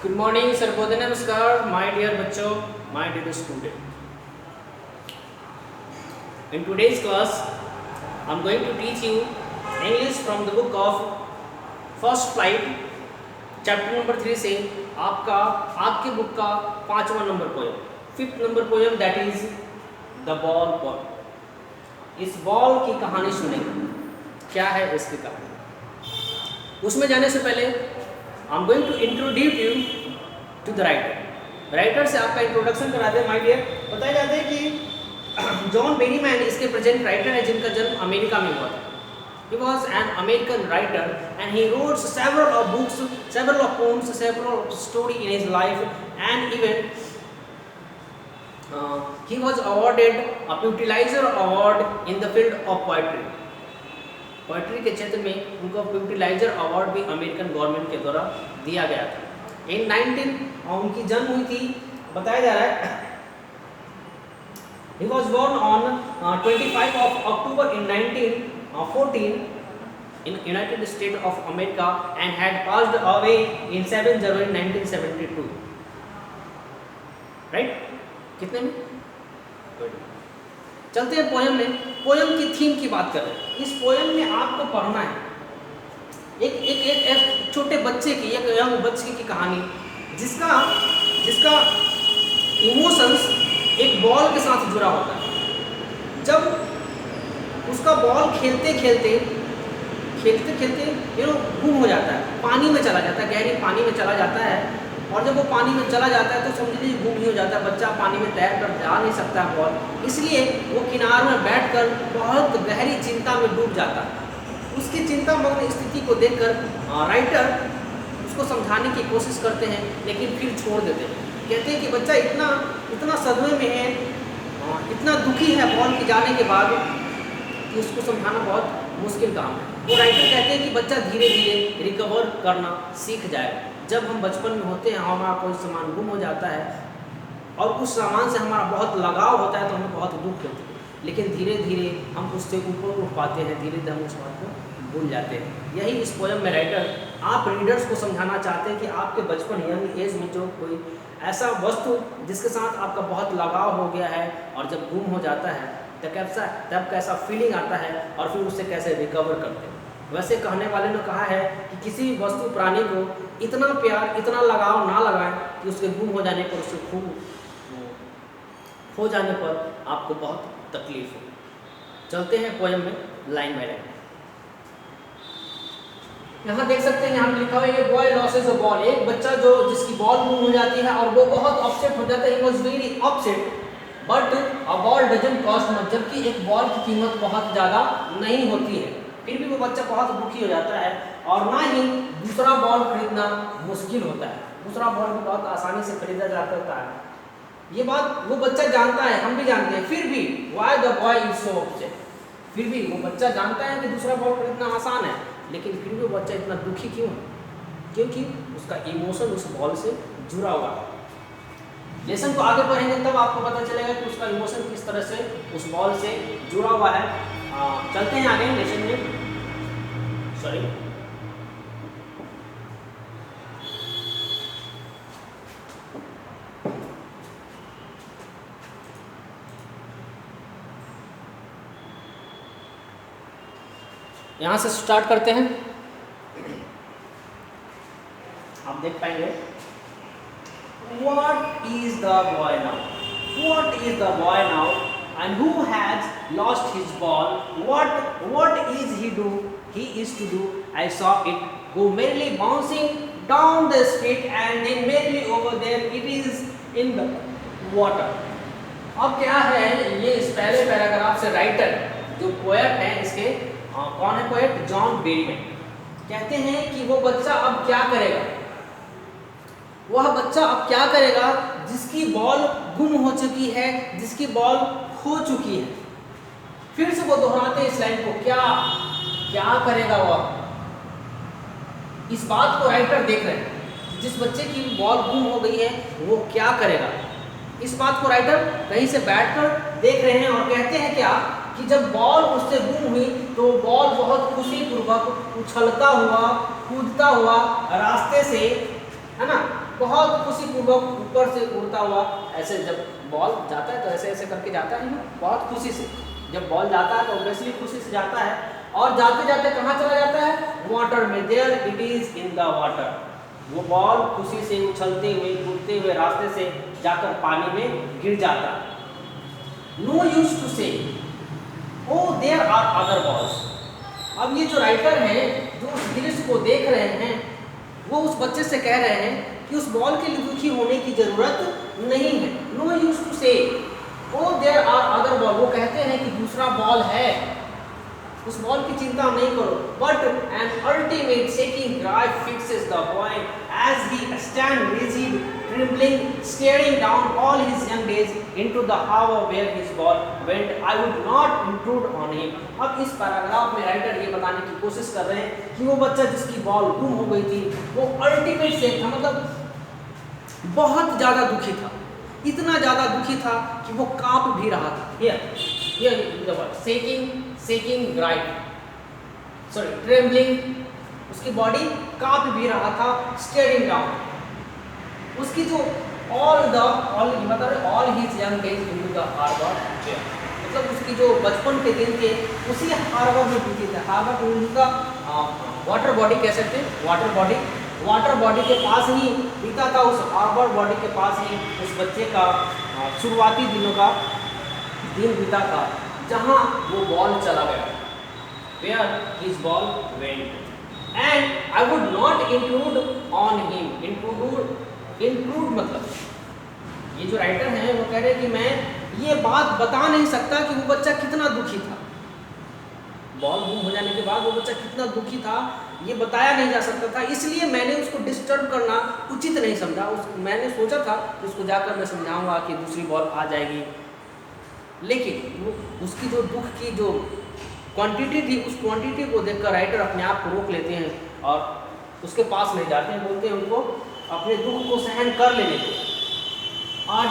Good morning, Sarvodaya, नमस्कार my dear बच्चों, my dear student. In today's class, I'm going to teach you English from the book of First Flight, chapter number 3 से आपके book का 5वां number poem, 5th number poem, that is the ball poem. इस ball की कहानी सुनेंगे. क्या है इसकी कहानी? उसमें जाने से पहले I am going to introduce you to the writer. Writer से आपका इंट्रोडक्शन करा दे माय डियर. बताया जाता है कि जॉन बेरीमैन इसके प्रेजेंट राइटर है जिनका जन्म अमेरिका में हुआ था. He was an American writer and he wrote several of books, several of poems, several of story in his life, and even he was awarded a Pulitzer Award in the field of poetry. Poetry के क्षेत्र में उनको Pulitzer award भी American government के द्वारा दिया गया था. इन 19 उनकी जन्म हुई थी, बताया जा रहा है. He was born on 25 of October in 1914 in United States of America and had passed away in 7 January 1972. Right? कितने में? चलते हैं पोयम में. पोयम की थीम की बात कर रहे हैं. इस पोयम में आपको पढ़ना है एक छोटे बच्चे की, एक यंग बच्चे की कहानी जिसका इमोशंस एक बॉल के साथ जुड़ा होता है. जब उसका बॉल खेलते खेलते गुम हो जाता है, पानी में चला जाता है, गहरी पानी में चला जाता है. और जब वो पानी में चला जाता है तो समझ लीजिए गुम ही हो जाता है. बच्चा पानी में तैर कर जा नहीं सकता है बॉल, इसलिए वो किनारे में बैठकर बहुत गहरी चिंता में डूब जाता है. उसकी चिंतामग्न स्थिति को देखकर राइटर उसको समझाने की कोशिश करते हैं, लेकिन फिर छोड़ देते हैं. कहते हैं कि बच्चा इतना सदमे में है, इतना दुखी है बॉल के जाने के बाद कि उसको समझाना बहुत मुश्किल काम है. वो राइटर कहते हैं कि बच्चा धीरे धीरे रिकवर करना सीख जाए. जब हम बचपन में होते हैं, हमारा कोई सामान गुम हो जाता है और उस सामान से हमारा बहुत लगाव होता है तो हमें बहुत दुख होती है, लेकिन धीरे धीरे हम उससे ऊपर उठ पाते हैं, धीरे धीरे हम उस बात को भूल जाते हैं. यही इस पोएम में राइटर आप रीडर्स को समझाना चाहते हैं कि आपके बचपन यंग एज में जो कोई ऐसा वस्तु जिसके साथ आपका बहुत लगाव हो गया है और जब गुम हो जाता है तब कैसा फीलिंग आता है और फिर उससे कैसे रिकवर करते हैं. वैसे कहने वाले ने कहा है कि किसी वस्तु प्राणी को इतना प्यार, इतना लगाव ना लगाएं कि उसके गुम हो जाने पर, उससे खो जाने पर आपको बहुत तकलीफ हो. चलते हैं पोएम में लाइन बाय लाइन. यहाँ देख सकते हैं, यहाँ लिखा हुआ है बॉय लॉसेस अ बॉल. एक बच्चा जिसकी बॉल गुम हो जाती है और वो बहुत अपसेट हो जाता है. He was very upset but a ball doesn't cost much. जबकि एक बॉल की कीमत बहुत ज़्यादा नहीं होती है, फिर भी वो बच्चा बहुत दुखी हो जाता है और ना ही दूसरा बॉल खरीदना मुश्किल होता है. दूसरा बॉल भी बहुत आसानी से खरीदा जा सकता है. ये बात वो बच्चा जानता है, हम भी जानते हैं. फिर भी why the boy is so upset. फिर भी वो बच्चा जानता है कि दूसरा बॉल खरीदना आसान है, लेकिन फिर भी वो बच्चा इतना दुखी क्यों है? क्योंकि उसका इमोशन उस बॉल से जुड़ा हुआ है. लेसन को आगे पढ़ेंगे तब आपको पता चलेगा कि उसका इमोशन किस तरह से उस बॉल से जुड़ा हुआ है. चलते हैं आगे लेसन में. सॉरी, यहां से स्टार्ट करते हैं. आप देख पाएंगे. What is the boy now? What is the boy now? And who has lost his ball? What is he do? He is to do. I saw it go merrily bouncing down the street and then merrily over there. It is in the water. अब क्या है ये इस पहले paragraph से writer जो poet है इसके कौन है पोएट? John Berryman. कहते हैं कि वो बच्चा अब क्या करेगा. वह बच्चा अब क्या करेगा जिसकी बॉल गुम हो चुकी है, जिसकी बॉल खो चुकी है. फिर से वो दोहराते हैं इस लाइन को. क्या करेगा वह? इस बात को राइटर देख रहे हैं. जिस बच्चे की बॉल गुम हो गई है वो क्या करेगा, इस बात को राइटर कहीं से बैठकर देख रहे हैं. और कहते हैं क्या कि जब बॉल उससे गुम हुई तो बॉल बहुत खुशी पूर्वक उछलता हुआ, कूदता हुआ रास्ते से, है ना, बहुत खुशीपूर्वक ऊपर से उड़ता हुआ, ऐसे जब बॉल जाता है तो ऐसे ऐसे करके जाता है ना, बहुत खुशी से। जब बॉल जाता है तो ऑब्वियसली खुशी से जाता है, और जाते जाते कहाँ चला जाता है? वाटर में। There it is in the water. वो बॉल खुशी से उछलते हुए कूदते हुए रास्ते से जाकर पानी में गिर जाता है। नो यूज टू से oh there are other balls. अब ये जो राइटर हैं जो उस दृश्य को देख रहे हैं, वो उस बच्चे से कह रहे हैं कि उस बॉल के लिए दुखी होने की जरूरत नहीं है। नो यूज टू से oh there are other ball. वो कहते हैं कि दूसरा बॉल है, उस बॉल की चिंता नहीं करो। But an ultimate shaking cry fixes the boy as he stands rigid, trembling, staring down all his young days into the harbor where his ball went. I would not intrude on him. अब इस paragraph में writer ये बताने की कोशिश कर रहे हैं कि वो बच्चा जिसकी बॉल गुम हो गई थी, वो अल्टीमेट शेक था, मतलब बहुत ज़्यादा दुखी था, इतना ज़्यादा दुखी था कि वो कांप भी रहा था। Here the word shaking right, sorry, trembling, उसकी बॉडी कांप भी रहा था। staring down, उसकी जो all his young days into the harbor, मतलब उसकी जो बचपन के दिन थे उसी हार्बर में बीते थे। हार्बर का वाटर बॉडी कह सकते हैं, वाटर बॉडी के पास ही बीता था। उस हार्बर बॉडी के पास ही उस बच्चे का शुरुआती दिनों का दिन बीता था, जहाँ वो बॉल चला गया, where his ball went, and I would not intrude on him. intrude मतलब ये जो राइटर हैं वो कह रहे हैं कि मैं ये बात बता नहीं सकता कि वो बच्चा कितना दुखी था। बॉल गुम हो जाने के बाद वो बच्चा कितना दुखी था ये बताया नहीं जा सकता था, इसलिए मैंने उसको डिस्टर्ब करना उचित नहीं समझा। मैंने सोचा था कि उसको जाकर मैं समझाऊंगा कि दूसरी बॉल आ जाएगी, लेकिन वो उसकी जो दुख की जो क्वांटिटी थी, उस क्वांटिटी को देखकर राइटर अपने आप को रोक लेते हैं और उसके पास नहीं जाते हैं, बोलते हैं उनको अपने दुख को सहन कर लेने को।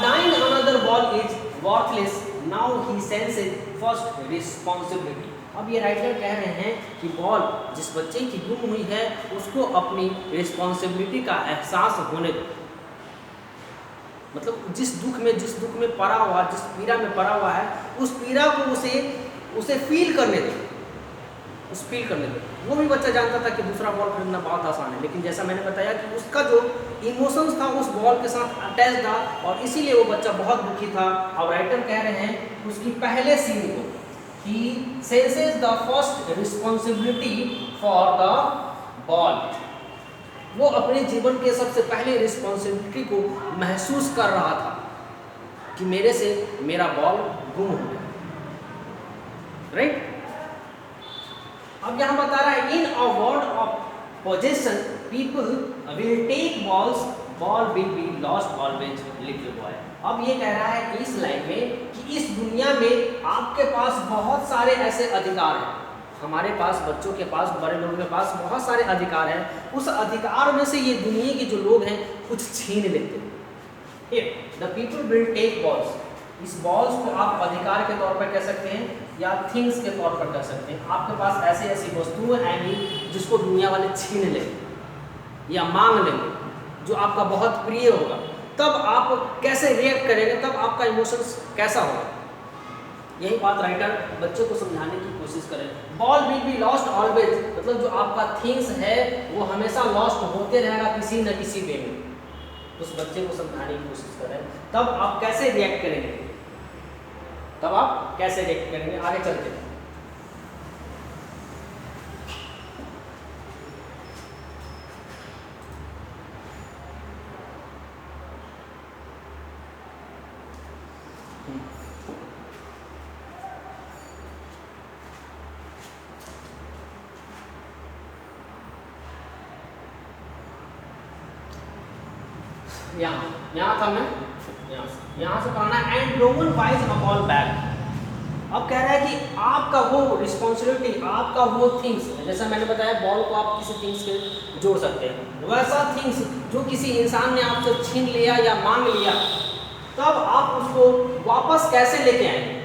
Dying another ball is worthless. Now he senses first responsibility. अब ये राइटर कह रहे हैं कि बॉल जिस बच्चे की गुम हुई है उसको अपनी रिस्पॉन्सिबिलिटी का एहसास होने दो। मतलब जिस दुख में पड़ा हुआ, जिस पीड़ा में पड़ा हुआ है, उस पीड़ा को उसे फील करने दो, वो भी बच्चा जानता था कि दूसरा बॉल खरीदना बहुत आसान है, लेकिन जैसा मैंने बताया कि उसका जो इमोशंस था उस बॉल के साथ अटैच था और इसीलिए वो बच्चा बहुत दुखी था। अब राइटर कह रहे हैं उसकी पहले सीन को, he senses the first responsibility for the ball. वो अपने जीवन के सबसे पहले रिस्पॉन्सिबिलिटी को महसूस कर रहा था कि मेरे से मेरा बॉल गुम हो गया, राइट। अब यहाँ बता रहा है in a world of possession people will take balls, ball will be lost always little boy. अब ये कह रहा है इस लाइन में कि इस दुनिया में आपके पास बहुत सारे ऐसे अधिकार हैं, हमारे पास, बच्चों के पास, बड़े लोगों के पास बहुत सारे अधिकार हैं। उस अधिकार में से ये दुनिया के जो लोग हैं कुछ छीन लेते हैं। The people will take balls, इस बॉल्स को आप अधिकार के तौर पर कह सकते हैं या थिंग्स के तौर पर कह सकते हैं। आपके पास ऐसी ऐसी वस्तुएं आएंगी जिसको दुनिया वाले छीन लेंगे या मांग लेंगे, जो आपका बहुत प्रिय होगा। तब आप कैसे रिएक्ट करेंगे, तब आपका इमोशंस कैसा होगा। यही बात राइटर बच्चों को समझाने की कोशिश करें। Ball will be lost always, मतलब जो आपका थिंग्स है वो हमेशा लॉस्ट होते रहेगा किसी न किसी वे में। उस बच्चे को समझाने की कोशिश करें, तब आप कैसे रिएक्ट करेंगे, आगे चलते हैं। यहाँ था मैं, यहाँ से पढ़ना and no one buys a ball back. अब कह रहा है कि आपका वो रिस्पॉन्सिबिलिटी, आपका वो थिंग्स, जैसा मैंने बताया बॉल को आप किसी थिंग्स के जोड़ सकते हैं, वैसा थिंग्स जो किसी इंसान ने आपसे छीन लिया या मांग लिया, तब आप उसको वापस कैसे लेके आएंगे,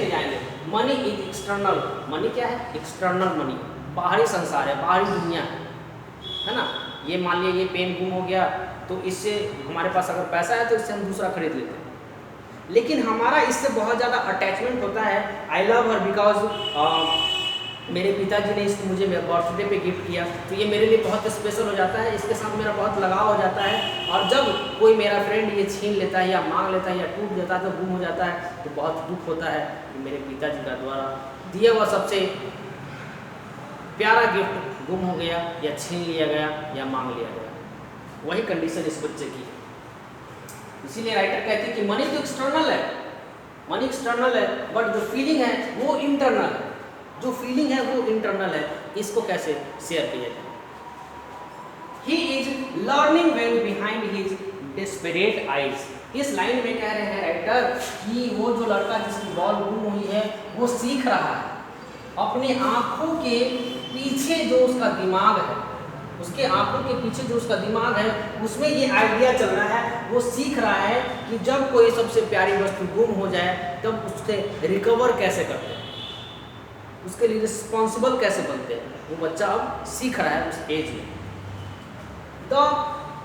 जाएंगे। मनी इज एक्सटर्नल, मनी क्या है? एक्सटर्नल मनी, बाहरी संसार है, बाहरी दुनिया है ना। ये मान लिया ये पेन गुम हो गया, तो इससे हमारे पास अगर पैसा है तो इससे हम दूसरा खरीद लेते हैं, लेकिन हमारा इससे बहुत ज़्यादा अटैचमेंट होता है। आई लव हर बिकॉज मेरे पिताजी ने इसको मुझे बर्थडे पे गिफ्ट किया, तो ये मेरे लिए बहुत स्पेशल हो जाता है, इसके साथ मेरा बहुत लगाव हो जाता है। और जब कोई मेरा फ्रेंड ये छीन लेता है या मांग लेता है या टूट जाता है तो गुम हो जाता है, तो बहुत दुख होता है कि मेरे पिताजी का द्वारा दिया हुआ सबसे प्यारा गिफ्ट गुम हो गया या छीन लिया गया या मांग लिया गया। वही कंडीशन इस बच्चे की है। इसीलिए राइटर कहते हैं कि मनी तो एक्सटर्नल है, मनी एक्सटर्नल है, बट जो फीलिंग है वो इंटरनल है, जो फीलिंग है वो इंटरनल है। इसको कैसे शेयर किया जाए? He is learning well behind his desperate eyes। इस लाइन में कह रहे हैं राइटर कि वो जो लड़का जिसकी बॉल गुम हुई है वो सीख रहा है, अपने आंखों के पीछे जो उसका दिमाग है, उसके आंखों के पीछे जो उसका दिमाग है उसमें ये आइडिया चल रहा है, वो सीख रहा है कि जब कोई सबसे प्यारी वस्तु गुम हो जाए तब उससे रिकवर कैसे करते हैं, उसके लिए रिस्पॉन्सिबल कैसे बनते हैं। वो बच्चा अब सीख रहा है उस एज में। The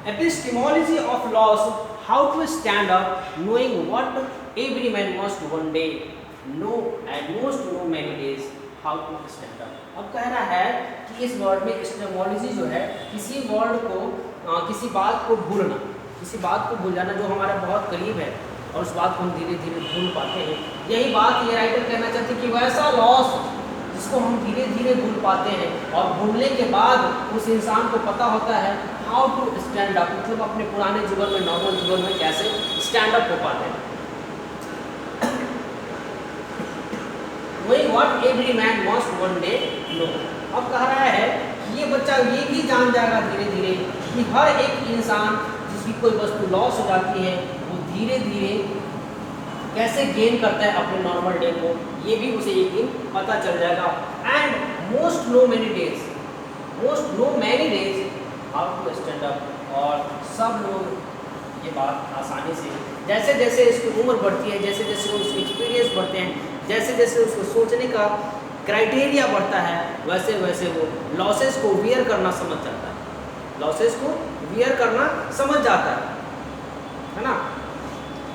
epistemology of loss, how to stand up knowing what every man must one day know and most know many days how to stand up. अब कह रहा है कि इस वर्ड में एपिस्टेमोलॉजी जो है किसी वर्ड को किसी बात को भूलना, किसी बात को भूल जाना जो हमारे बहुत करीब है और उस बात को हम धीरे धीरे भूल पाते हैं। यही बात ये राइटर कहना चाहते हैं कि वैसा लॉस जिसको हम धीरे धीरे भूल पाते हैं और भूलने के बाद उस इंसान को पता होता है हाउ टू स्टैंड अप, मतलब अपने पुराने जीवन में, नॉर्मल जीवन में कैसे स्टैंड अप हो पाते हैं। वही what every man must one day know. अब कह रहा है कि ये बच्चा ये भी जान जाएगा धीरे धीरे कि हर एक इंसान जिसकी कोई वस्तु लॉस हो जाती है वो धीरे धीरे कैसे गेन करता है अपने नॉर्मल डे को, ये भी उसे एक दिन पता चल जाएगा। And most know many days, most know many days how to stand up. और सब लोग ये बात आसानी से, जैसे जैसे इसकी उम्र बढ़ती है, जैसे जैसे उसके एक्सपीरियंस बढ़ते हैं, जैसे जैसे उसको सोचने का क्राइटेरिया बढ़ता है, वैसे वैसे वो लॉसेस को वियर करना समझ जाता है, लॉसेस को वियर करना समझ जाता है ना।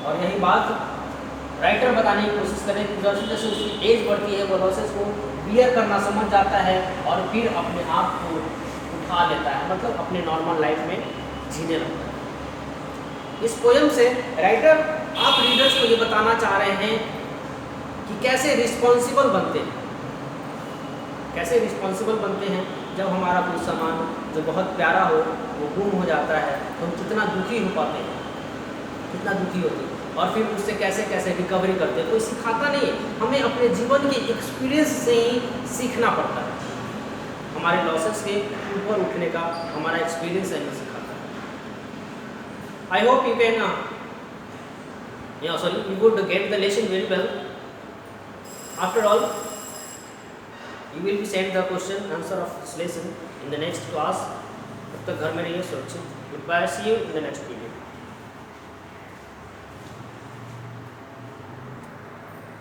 और यही बात राइटर बताने की कोशिश करें कि जैसे जैसे उसकी एज बढ़ती है वो लॉसेस को बियर करना समझ जाता है और फिर अपने आप को उठा लेता है, मतलब अपने नॉर्मल लाइफ में जीने लगता है। इस पोयम से राइटर आप रीडर्स को ये बताना चाह रहे हैं कि कैसे रिस्पॉन्सिबल बनते हैं, कैसे रिस्पॉन्सिबल बनते हैं जब हमारा कोई सामान जो बहुत प्यारा हो वो गुम हो जाता है तो हम कितना दुखी हो पाते हैं, कितना दुखी होते हैं, और फिर उससे कैसे कैसे रिकवरी करते हैं। कोई सिखाता नहीं है, हमें अपने जीवन के एक्सपीरियंस से ही सीखना पड़ता है। हमारे लॉसेस के ऊपर उठने का हमारा एक्सपीरियंस है हमें सिखाता है। I hope you can you would get the lesson very well. After all, you will be sent the question answer of this lesson in the next class. तब तक घर में रहिए सुरक्षित। Goodbye, see you in the next video.